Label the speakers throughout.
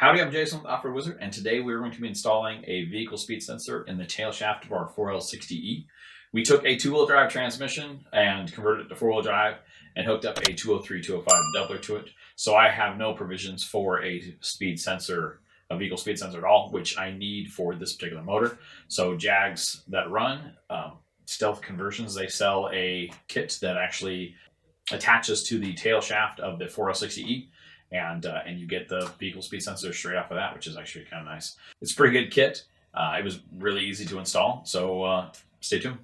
Speaker 1: Howdy, I'm Jason with Off-Road Wizard, and today we're going to be installing a vehicle speed sensor in the tail shaft of our 4L60E. We took a two-wheel drive transmission and converted it to four-wheel drive and hooked up a 203, 205 doubler to it. So I have no provisions for a speed sensor, a vehicle speed sensor at all, which I need for this particular motor. So Jags that run Stealth Conversions, they sell a kit that actually attaches to the tail shaft of the 4L60E. And you get the vehicle speed sensor straight off of that, which is actually kind of nice. It's a pretty good kit. It was really easy to install, so stay tuned.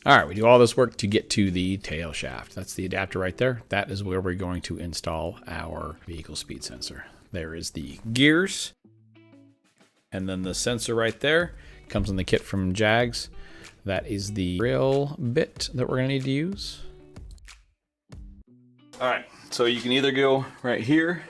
Speaker 2: All right, we do all this work to get to the tail shaft. That's the adapter right there. That is where we're going to install our vehicle speed sensor. There is the gears, and then the sensor right there comes in the kit from Jags. That is the rail bit that we're gonna need to use. All right, so you can either go right here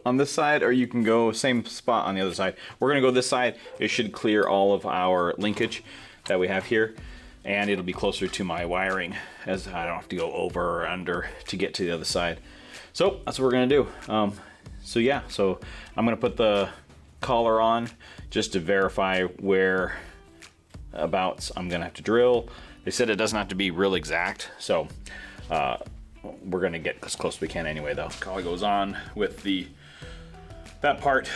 Speaker 2: on this side, or you can go same spot on the other side. We're gonna go this side. It should clear all of our linkage that we have here, and it'll be closer to my wiring, as I don't have to go over or under to get to the other side. So that's what we're gonna do. So I'm gonna put the collar on just to verify where abouts I'm gonna have to drill. They said it doesn't have to be real exact, so we're gonna get as close as we can anyway though. Collar goes on with that part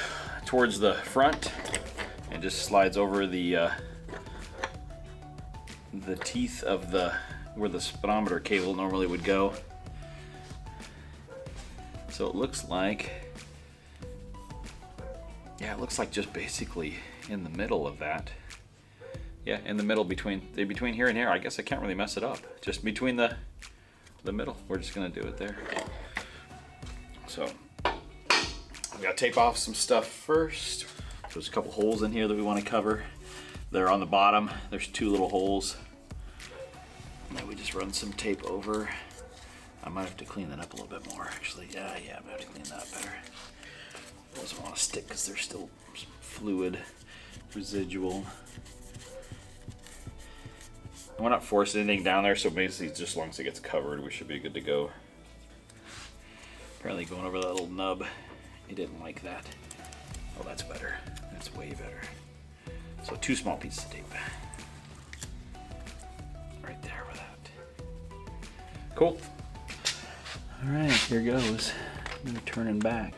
Speaker 2: towards the front and just slides over the teeth of where the speedometer cable normally would go. So it looks like, yeah, it looks like just basically in the middle of that. Yeah, in the middle between here and here. I guess I can't really mess it up. Just between the middle. We're just gonna do it there. So we gotta tape off some stuff first. There's a couple holes in here that we want to cover. They're on the bottom. There's 2 little holes. And then we just run some tape over. I might have to clean that up a little bit more, actually. Yeah, I'm gonna have to clean that up better. It doesn't want to stick because there's still some fluid residual. We're not forcing anything down there, so basically just as long as it gets covered, we should be good to go. Apparently going over that little nub, it didn't like that. Oh, that's better. That's way better. So 2 small pieces of tape. Right there with that. Cool. All right, here goes. I'm returning back.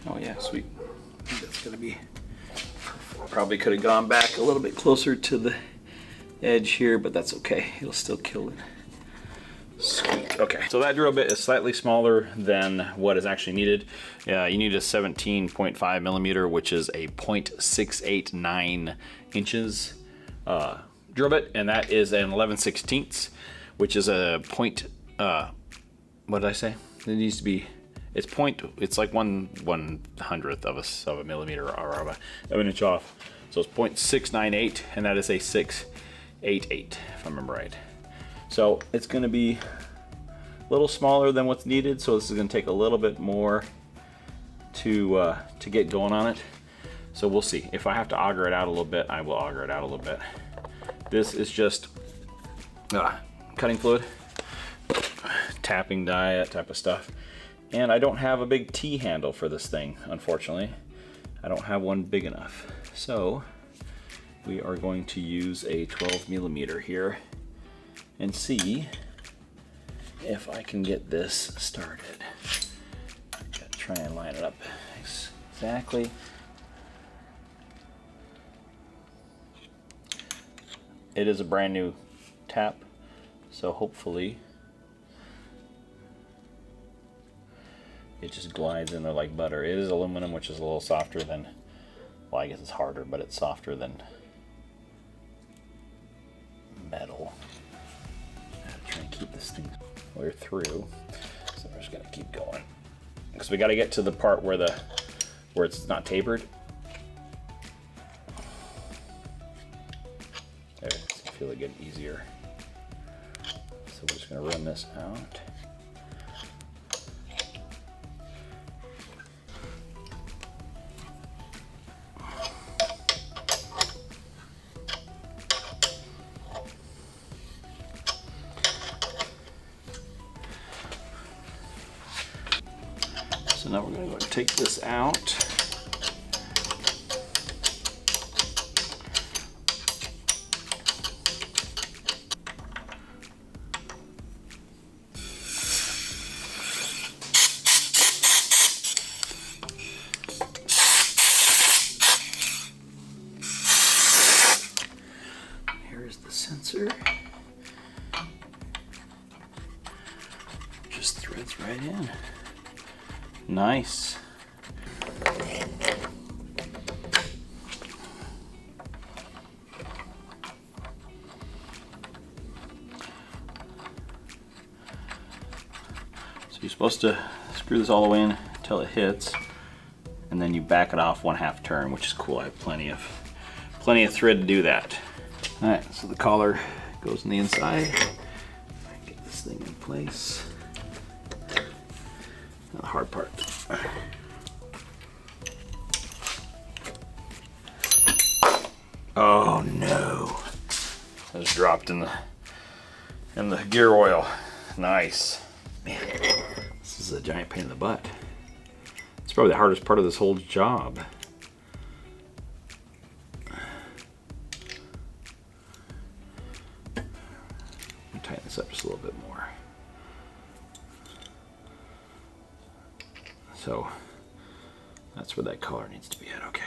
Speaker 2: Oh yeah, sweet. I think that's gonna be, probably could have gone back a little bit closer to the edge here, but that's okay. It'll still kill it. Sweet. Okay, so that drill bit is slightly smaller than what is actually needed. You need a 17.5 millimeter, which is a 0.689 inches drill bit, and that is an 11/16, which is a point. What did I say? It needs to be. It's like 1/100th of a millimeter or of an inch off. So it's 0.698, and that is a 688, if I remember right. So it's going to be a little smaller than what's needed. So this is going to take a little bit more to get going on it. So we'll see. If I have to auger it out a little bit, I will auger it out a little bit. This is just cutting fluid, tapping die, that type of stuff. And I don't have a big T handle for this thing, unfortunately. I don't have one big enough. So we are going to use a 12 millimeter here and see if I can get this started. Gotta try and line it up exactly. It is a brand new tap, so hopefully it just glides in there like butter. It is aluminum, which is a little softer than, well, I guess it's harder, but it's softer than metal. Gotta try and keep this thing clear through. So we're just gonna keep going, because we got to get to the part where it's not tapered. There, I feel it getting easier. So we're just gonna run this out. So now we're going to go and take this out. Here is the sensor. Just threads right in. Nice. So you're supposed to screw this all the way in until it hits, and then you back it off 1/2 turn, which is cool. I have plenty of thread to do that. All right, so the collar goes on the inside. Get this thing in place. Now the hard part. Oh no! I just dropped in the gear oil. Nice. Man, this is a giant pain in the butt. It's probably the hardest part of this whole job. Let me tighten this up just a little bit more. So That's where that color needs to be at. Okay.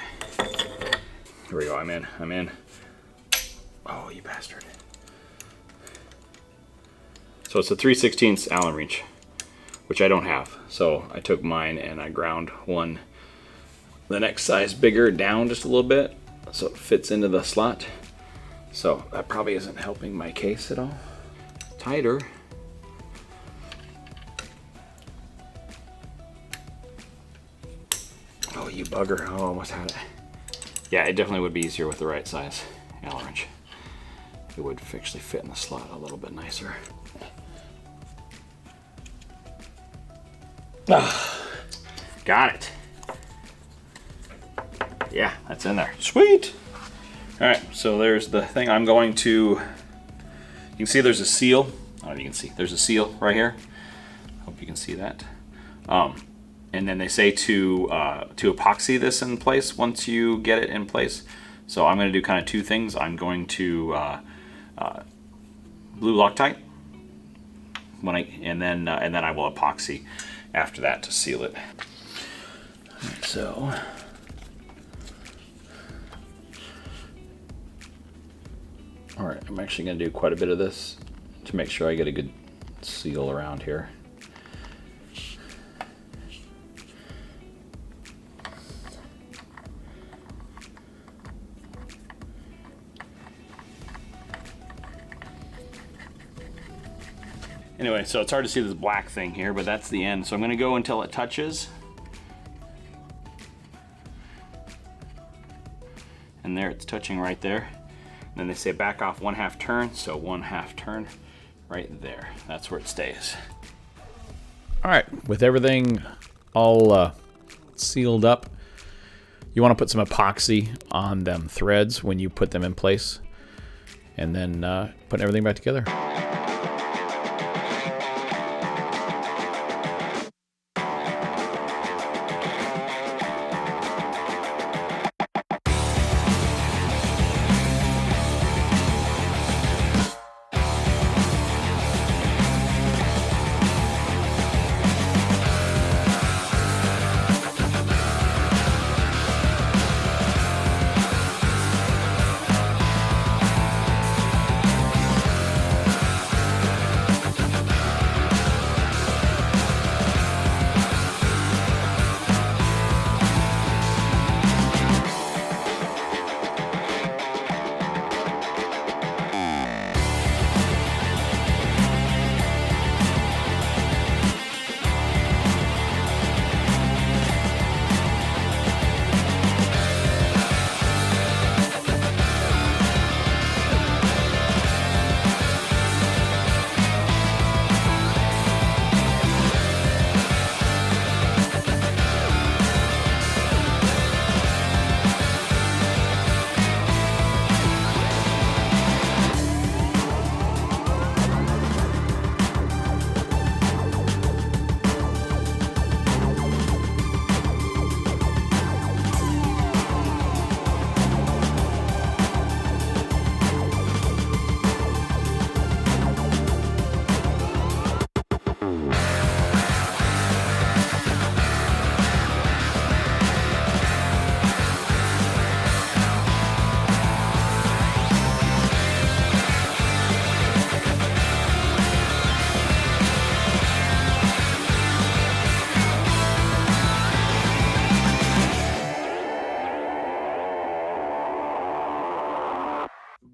Speaker 2: Here we go. I'm in. Oh, you bastard. So it's a 3/16 Allen wrench, which I don't have. So I took mine and I ground one the next size bigger down just a little bit so it fits into the slot. So that probably isn't helping my case at all. Tighter. Oh, you bugger. Oh, almost had it. Yeah, it definitely would be easier with the right size Allen wrench. It would actually fit in the slot a little bit nicer. Got it. Yeah, that's in there. Sweet. All right, so there's the thing. I'm going to, you can see there's a seal. I don't know if you can see. There's a seal right here. Hope you can see that. And then they say to epoxy this in place once you get it in place. So I'm going to do kind of two things. I'm going to blue Loctite and then I will epoxy after that to seal it. So all right, I'm actually going to do quite a bit of this to make sure I get a good seal around here. Anyway, so it's hard to see this black thing here, but that's the end. So I'm going to go until it touches. And there, it's touching right there. And then they say back off 1/2 turn, so 1/2 turn right there. That's where it stays.
Speaker 3: All right, with everything all sealed up, you want to put some epoxy on them threads when you put them in place, and then put everything back together.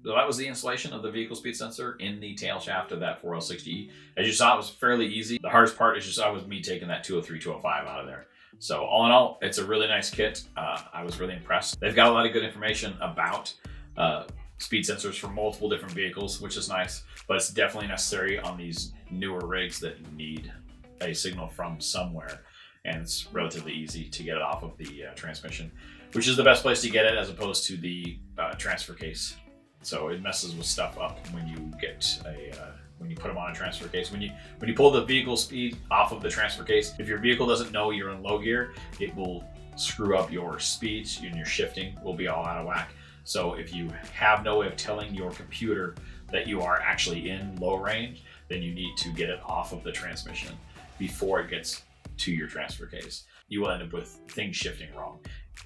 Speaker 1: So that was the installation of the vehicle speed sensor in the tail shaft of that 4L60E. As you saw, it was fairly easy. The hardest part is just was me taking that 203, 205 out of there. So all in all, it's a really nice kit. I was really impressed. They've got a lot of good information about speed sensors for multiple different vehicles, which is nice, but it's definitely necessary on these newer rigs that need a signal from somewhere. And it's relatively easy to get it off of the transmission, which is the best place to get it as opposed to the transfer case. So it messes with stuff up when you get when you put them on a transfer case. When you pull the vehicle speed off of the transfer case, if your vehicle doesn't know you're in low gear, it will screw up your speeds and your shifting will be all out of whack. So if you have no way of telling your computer that you are actually in low range, then you need to get it off of the transmission before it gets to your transfer case. you will end up with things shifting wrong.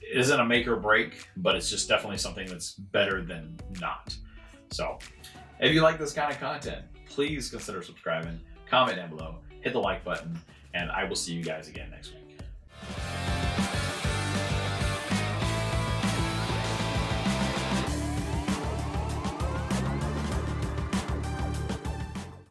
Speaker 1: It isn't a make or break, but it's just definitely something that's better than not. So if you like this kind of content, please consider subscribing, comment down below, hit the like button, and I will see you guys again next week.